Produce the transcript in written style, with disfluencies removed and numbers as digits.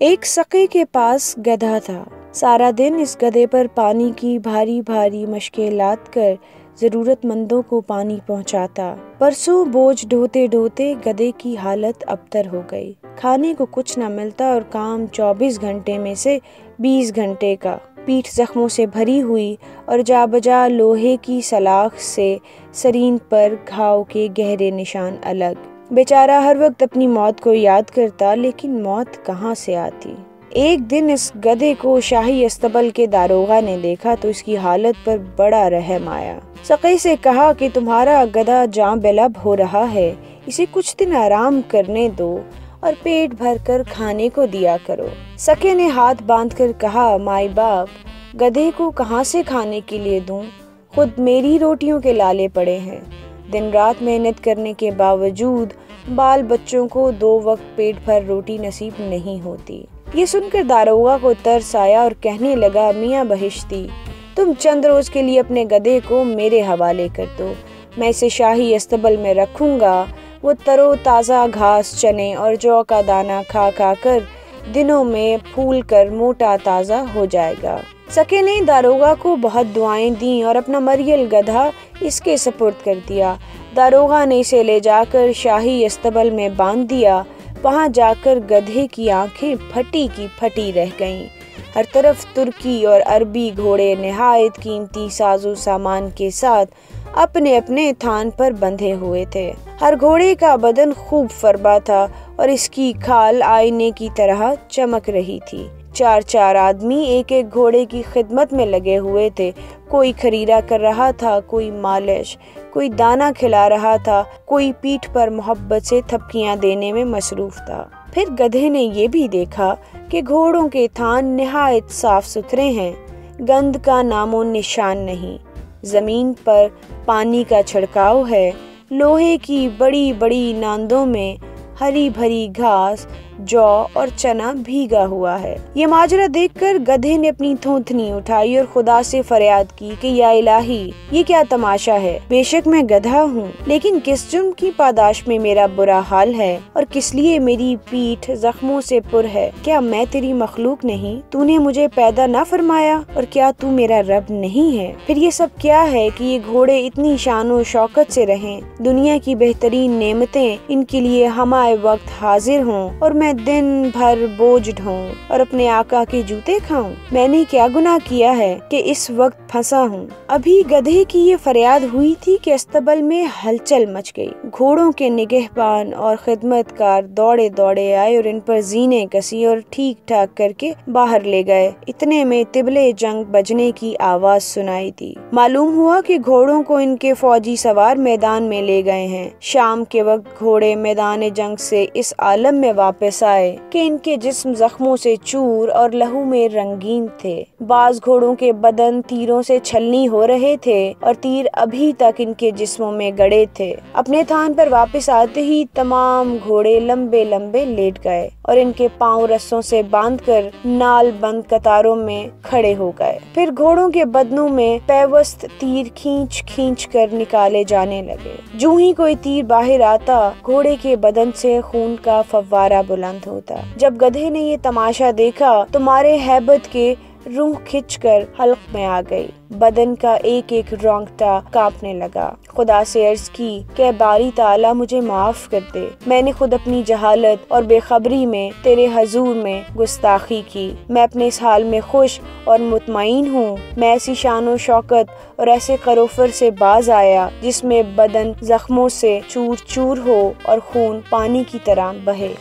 ایک سقے کے پاس گدھا تھا۔ سارا دن اس گدھے پر پانی کی بھاری بھاری مشکیں لاد کر ضرورت مندوں کو پانی پہنچاتا۔ برسوں بوجھ ڈھوتے ڈھوتے گدھے کی حالت ابتر ہو گئی۔ کھانے کو کچھ نہ ملتا اور کام 24 گھنٹے میں سے 20 گھنٹے کا۔ پیٹھ زخموں سے بھری ہوئی اور جا بجا لوہے کی سلاخ سے سرین پر گھاؤ کے گہرے نشان الگ۔ بیچارہ ہر وقت اپنی موت کو یاد کرتا، لیکن موت کہاں سے آتی۔ ایک دن اس گدھے کو شاہی استبل کے داروغہ نے دیکھا تو اس کی حالت پر بڑا رحم آیا۔ سقے سے کہا کہ تمہارا گدھا جاں بلب ہو رہا ہے، اسے کچھ دن آرام کرنے دو اور پیٹ بھر کر کھانے کو دیا کرو۔ سقے نے ہاتھ باندھ کر کہا، مائی باپ، گدھے کو کہاں سے کھانے کے لیے دوں؟ خود میری روٹیوں کے لالے پڑے ہیں۔ دن رات محنت کرنے کے باوجود بال بچوں کو 2 وقت پیٹ بھر روٹی نصیب نہیں ہوتی۔ یہ سن کر داروغہ کو ترس آیا اور کہنے لگا، میاں بہشتی، تم چند روز کے لیے اپنے گدھے کو میرے حوالے کر دو، میں اسے شاہی استبل میں رکھوں گا۔ وہ ترو تازہ گھاس، چنے اور جو کا دانہ کھا کھا کر دنوں میں پھول کر موٹا تازہ ہو جائے گا۔ سقے نے داروغہ کو بہت دعائیں دیں اور اپنا مریل گدھا اس کے سپرد کر دیا۔ داروغہ نے اسے لے جا کر شاہی استبل میں باندھ دیا۔ وہاں جا کر گدھے کی آنکھیں پھٹی کی پھٹی رہ گئیں۔ ہر طرف ترکی اور عربی گھوڑے نہایت قیمتی ساز و سامان کے ساتھ اپنے اپنے تھان پر بندھے ہوئے تھے۔ ہر گھوڑے کا بدن خوب فربا تھا اور اس کی کھال آئینے کی طرح چمک رہی تھی۔ 4 آدمی ایک ایک گھوڑے کی خدمت میں لگے ہوئے تھے۔ کوئی خریرا کر رہا تھا، کوئی مالش، کوئی دانہ کھلا رہا تھا، کوئی پیٹھ پر محبت سے تھپکیاں دینے میں مصروف تھا۔ پھر گدھے نے یہ بھی دیکھا کہ گھوڑوں کے تھان نہایت صاف ستھرے ہیں، گند کا نام و نشان نہیں، زمین پر پانی کا چھڑکاؤ ہے، لوہے کی بڑی بڑی ناندوں میں ہری بھری گھاس، جو اور چنا بھیگا ہوا ہے۔ یہ ماجرا دیکھ کر گدھے نے اپنی تھوتنی اٹھائی اور خدا سے فریاد کی کہ یا الہی، یہ کیا تماشا ہے؟ بے شک میں گدھا ہوں، لیکن کس جرم کی پاداش میں میرا برا حال ہے اور کس لیے میری پیٹھ زخموں سے پر ہے؟ کیا میں تیری مخلوق نہیں؟ تو نے مجھے پیدا نہ فرمایا اور کیا تو میرا رب نہیں ہے؟ پھر یہ سب کیا ہے کہ یہ گھوڑے اتنی شان و شوکت سے رہیں، دنیا کی بہترین نعمتیں ان کے لیے ہمائے وقت حاضر ہوں اور میں دن بھر بوجھ ڈھوں اور اپنے آقا کے جوتے کھاؤں؟ میں نے کیا گناہ کیا ہے کہ اس وقت پھنسا ہوں؟ ابھی گدھے کی یہ فریاد ہوئی تھی کہ استبل میں ہلچل مچ گئی۔ گھوڑوں کے نگہبان اور خدمت کار دوڑے دوڑے آئے اور ان پر زینے کسی اور ٹھیک ٹھاک کر کے باہر لے گئے۔ اتنے میں طبلِ جنگ بجنے کی آواز سنائی دی۔ معلوم ہوا کہ گھوڑوں کو ان کے فوجی سوار میدان میں لے گئے ہیں۔ شام کے وقت گھوڑے میدان جنگ سے اس عالم میں واپس آئے کہ ان کے جسم زخموں سے چور اور لہو میں رنگین تھے۔ بعض گھوڑوں کے بدن تیروں سے چھلنی ہو رہے تھے اور تیر ابھی تک ان کے جسموں میں گڑے تھے۔ اپنے تھان پر واپس آتے ہی تمام گھوڑے لمبے لمبے لیٹ گئے اور ان کے پاؤں رسوں سے باندھ کر نال بند قطاروں میں کھڑے ہو گئے۔ پھر گھوڑوں کے بدنوں میں پیوست تیر کھینچ کھینچ کر نکالے جانے لگے۔ جو ہی کوئی تیر باہر آتا، گھوڑے کے بدن سے خون کا فوارہ بلند ہوتا۔ جب گدھے نے یہ تماشا دیکھا تو مارے ہیبت کے روح کھچ کر حلق میں آ گئی۔ بدن کا ایک ایک رونگٹا کانپنے لگا۔ خدا سے عرض کی کہ باری تعالیٰ مجھے معاف کر دے، میں نے خود اپنی جہالت اور بے خبری میں تیرے حضور میں گستاخی کی۔ میں اپنے اس حال میں خوش اور مطمئن ہوں۔ میں ایسی شان و شوکت اور ایسے قروفر سے باز آیا جس میں بدن زخموں سے چور چور ہو اور خون پانی کی طرح بہے۔